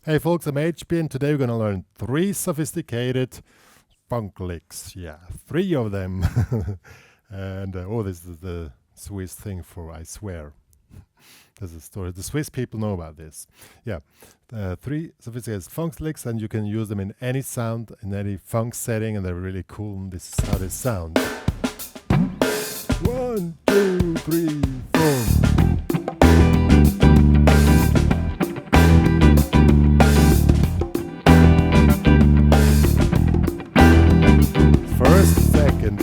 Hey folks, I'm HP and today we're going to learn 3 sophisticated funk licks. Yeah, 3 of them. And this is the Swiss thing for I swear. There's a story. The Swiss people know about this. Yeah, 3 sophisticated funk licks, and you can use them in any sound, in any funk setting, and they're really cool. And this is how they sound. 1, 2, 3, 4. First, second.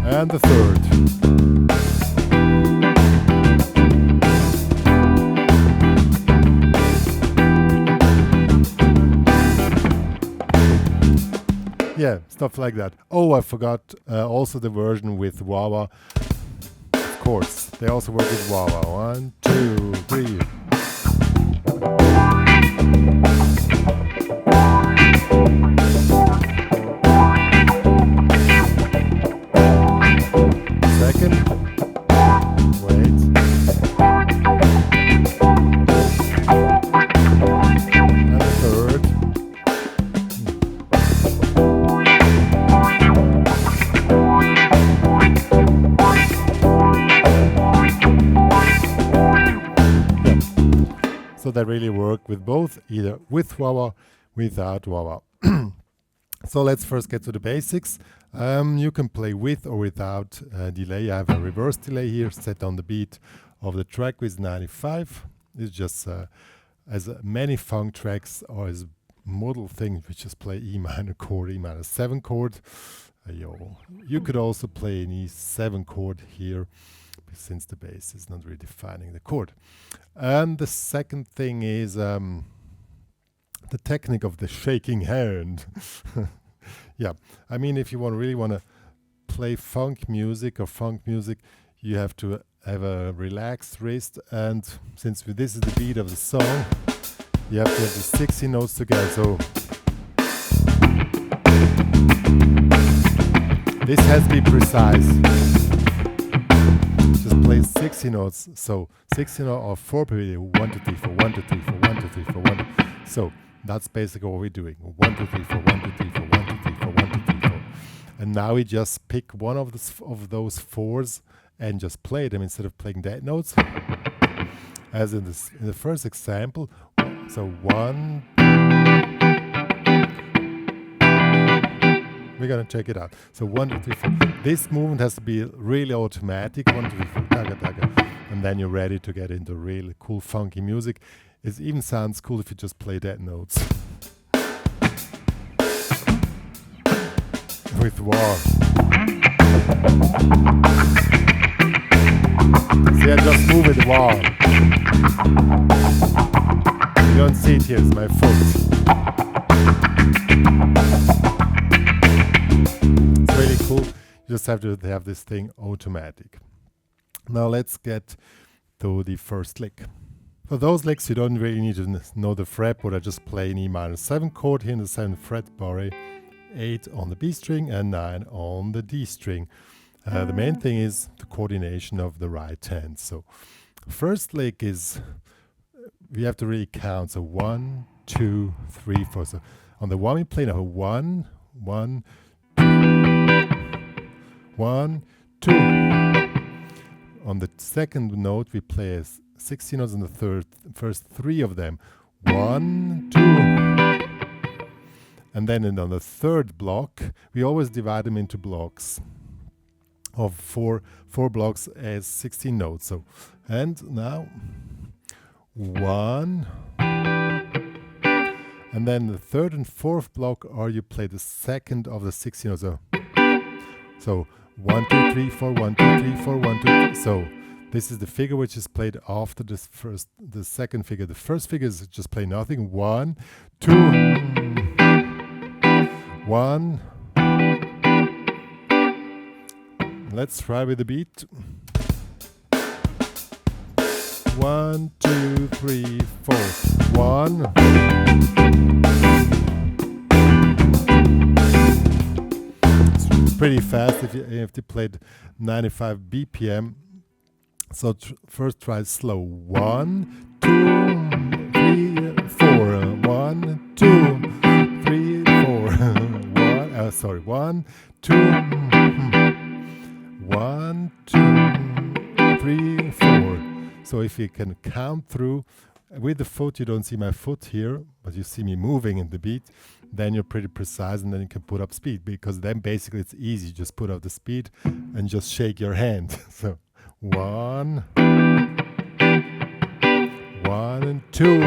And the third. Yeah, stuff like that. Oh, I forgot also the version with wah-wah. Of course, they also work with wah-wah. 1, 2, 3. Second. Wait. And third. So they really work with both, either with wah-wah, without wah-wah. So let's first get to the basics. You can play with or without delay. I have a reverse delay here set on the beat of the track with 95. It's just as many funk tracks or as modal things, we just play E minor chord, E minor 7 chord. You could also play an E7 chord here, since the bass is not really defining the chord. And the second thing is the technique of the shaking hand. Yeah, I mean, if you really want to play funk music, you have to have a relaxed wrist, and since this is the beat of the song, you have to have the 16 notes together. So this has to be precise. Just play 60 notes. So 60 notes or 4 per video. 1, 2, 3, 4, 1, 2, 3, 4, 1, 2, 3, 4, 1, 2. So that's basically what we're doing. 1, 2, 3, 4, 1, 2, 3, 4, 1, 2, 3, 4, 1, 2, 3, 4. And now we just pick one of those 4s and just play them instead of playing dead notes. As in the first example. So 1. We're gonna check it out. So 1, 2, 3, 4. This movement has to be really automatic. 1, 2, 3, 4, taga, taga. And then you're ready to get into really cool funky music. It even sounds cool if you just play dead notes. With wah. See, I just move with wah. You don't see it here, it's my foot. It's really cool. You just have to have this thing automatic. Now let's get to the first lick. For those licks, you don't really need to know the fret, but I just play an E minor 7 chord here in the 7th fret, bar 8 on the B string and 9 on the D string. The main thing is the coordination of the right hand. So first lick is, we have to really count. So 1, 2, 3, 4. So on the one we play now 1, 1, 1, 2. On the second note we play 16 notes on the first 3 of them. 1, 2. And then on the third block, we always divide them into blocks of 4 blocks as 16 notes. So, and now 1. And then the third and fourth block are you play the second of the 16 notes. So 1, 2, 3, 4, 1, 2, 3, 4, 1, 2, 3. So this is the figure which is played after the second figure. The first figure is just play nothing. 1, 2, 1. Let's try with the beat. 1, 2, 3, 4. 1. pretty fast if you played 95 BPM. So first try slow. 1, 2, 3, 4. 1, 2, 3, 4. 1. Sorry. 1, 2. 1, 2, 3, 4. So if you can count through with the foot, you don't see my foot here, but you see me moving in the beat. Then you're pretty precise, and then you can put up speed, because then basically it's easy. You just put up the speed and just shake your hand. So 1, 1, 2,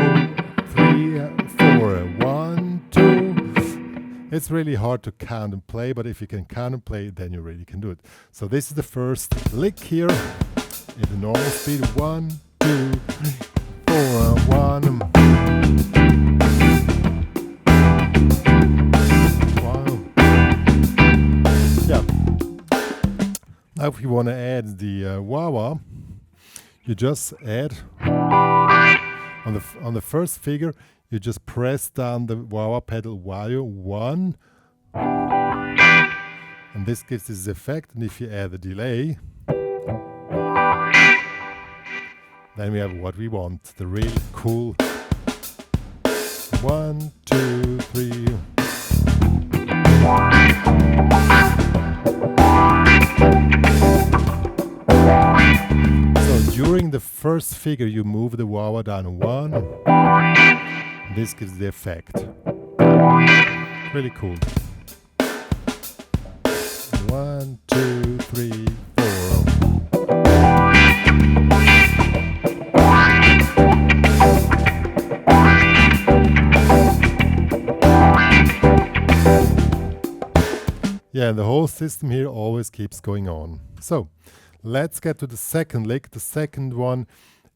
3, 4. 1, 2. It's really hard to count and play, but if you can count and play, then you really can do it. So this is the first lick here in the normal speed. 1, 2, 3, 4. 1. Now if you want to add the wah-wah, you just add on the first figure, you just press down the wah-wah pedal while you're 1, and this gives this effect. And if you add a delay, then we have what we want, the really cool 1, 2, 3. So during the first figure, you move the wah-wah down 1. This gives the effect. Really cool. 1, 2, 3, 4. Yeah, the whole system here always keeps going on. So let's get to the second lick. The second one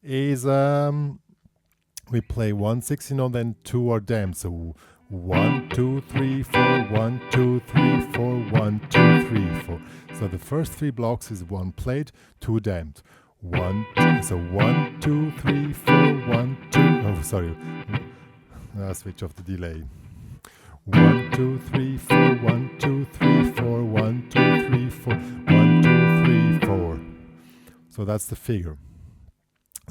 is we play 1 16, then 2 are damped. So 1, 2, 3, 4, 1, 2, 3, 4, 1, 2, 3, 4. So the first 3 blocks is 1 played, 2 damped. 1, 2, so 1, 2, 3, 4, 1, 2. Oh, sorry. I'll switch off the delay. 1, 2, 3, 4, 1, 2, 3, 4, 1, 2, 3, 4, 1, 2, 3, 4. So that's the figure.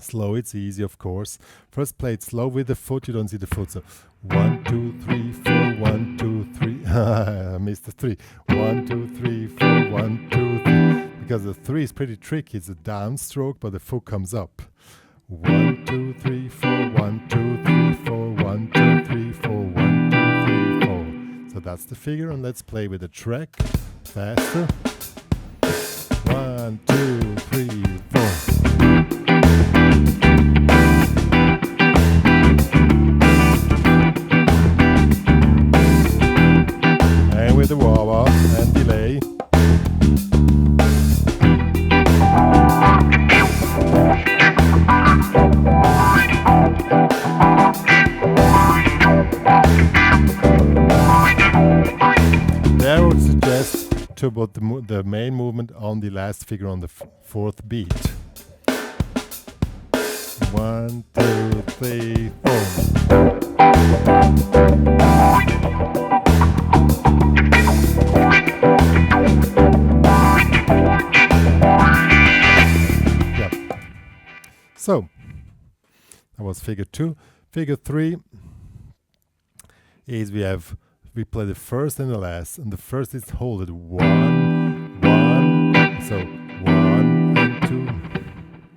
Slow, it's easy, of course. First play it slow with the foot, you don't see the foot. So 1, 2, 3, 4, 1, 2, 3. I missed the 3. 1, 2, 3, 4, 1, 2, 3. Because the 3 is pretty tricky. It's a downstroke, but the foot comes up. 1, 2, 3, 4, 1, 2, 3, 4, 1, 2, 3, 4, 1, 2, 3, 4. So that's the figure, and let's play with the track faster. 1, 2, 3, 4. And with the wah-wah and delay. There I would suggest to put the main movement on the last figure on the fourth beat. 1, 2, 3, 4. Yeah. So that was figure 2. Figure 3 is we play the first and the last, and the first is hold it 1, 1, so 1 and 2,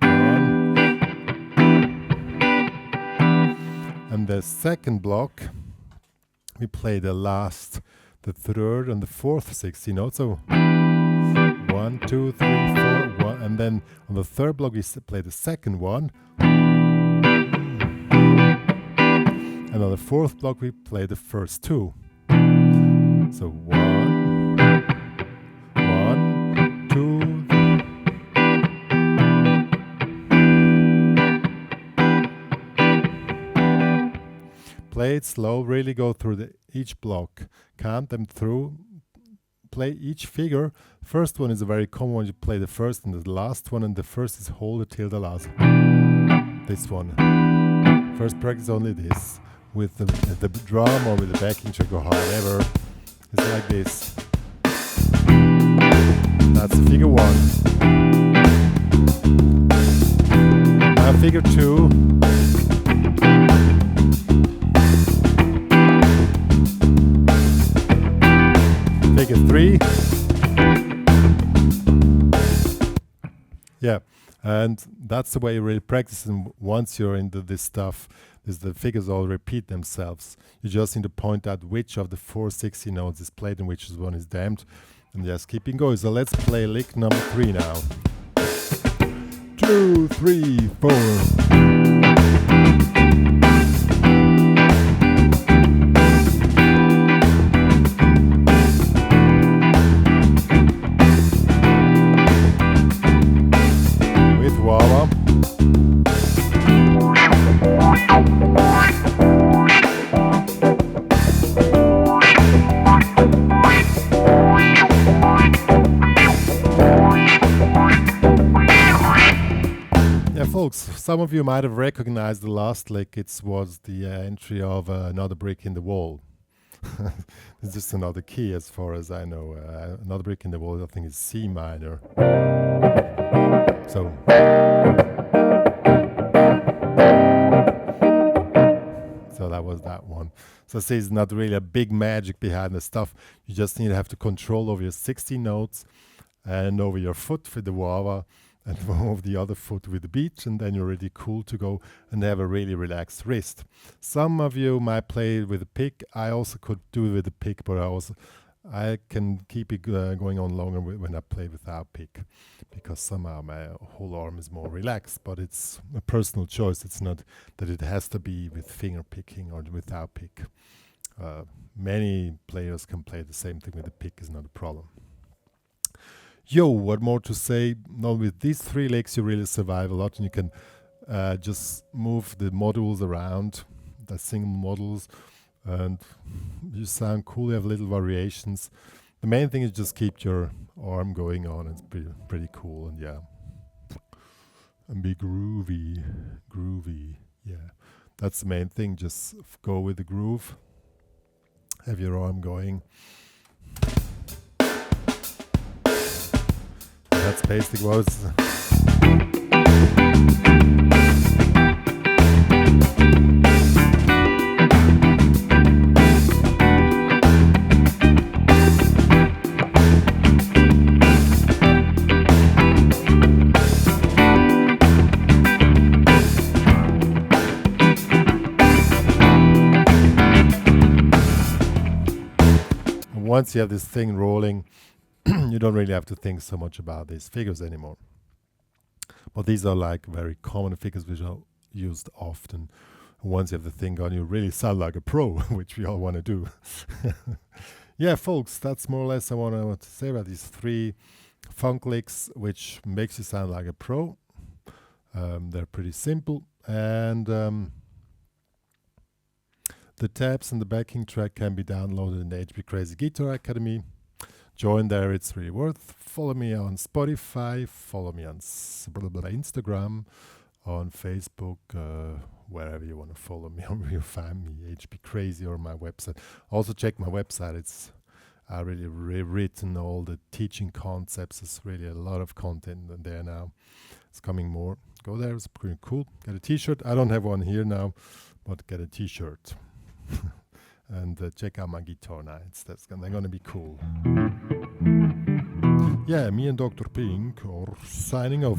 1. And the second block, we play the last, the third and the fourth 16 notes, so 1, 2, 3, 4, 1, and then on the third block we play the second one. And on the fourth block we play the first 2. So 1, 1, 2. Play it slow, really go through each block. Count them through. Play each figure. First one is a very common one. You play the first and the last one, and the first is hold it till the last. This one. First practice only this. With the drum or with the backing track or however. It's like this. That's figure 1. Now figure 2. Figure 3. Yeah, and that's the way you really practice. And once you're into this stuff, the figures all repeat themselves. You just need to point out which of the 460 notes is played and which one is damped, and just keeping going. So let's play lick number 3 now. 2, 3, 4. Folks, some of you might have recognized the last lick. It was the entry of Another Brick in the Wall. It's just another key as far as I know. Another Brick in the Wall, I think, is C minor. So that was that one. So see, it's not really a big magic behind the stuff. You just need to have to control over your 16 notes and over your foot with the wah-wah, and over the other foot with the beat, and then you're really cool to go and have a really relaxed wrist. Some of you might play with a pick. I also could do it with a pick, but I can keep it going on longer when I play without pick, because somehow my whole arm is more relaxed. But it's a personal choice. It's not that it has to be with finger picking or without pick. Many players can play the same thing with a pick, is not a problem. Yo, what more to say? Now with these 3 licks you really survive a lot, and you can just move the modules around, the single modules, and you sound cool. You have little variations. The main thing is just keep your arm going on. It's pretty cool, and yeah, and be groovy. Yeah, that's the main thing. Just go with the groove. Have your arm going. That's basically what it's. Once you have this thing rolling, you don't really have to think so much about these figures anymore. But these are like very common figures which are used often. Once you have the thing on, you really sound like a pro, which we all want to do. Yeah, folks, that's more or less I want to say about these 3 funk licks, which makes you sound like a pro. They're pretty simple, and the tabs and the backing track can be downloaded in the HPCrazy Guitar Academy. Join there, it's really worth. Follow me on Spotify, follow me on Instagram, on Facebook, wherever you want to follow me, or you find me, HPCrazy, or my website. Also check my website. It's really rewritten all the teaching concepts. It's really a lot of content in there now. It's coming more. Go there, it's pretty cool. Get a t-shirt. I don't have one here now, but get a t-shirt. And check out my guitar nights. They're going to be cool. Yeah, me and Dr. Pink are signing off.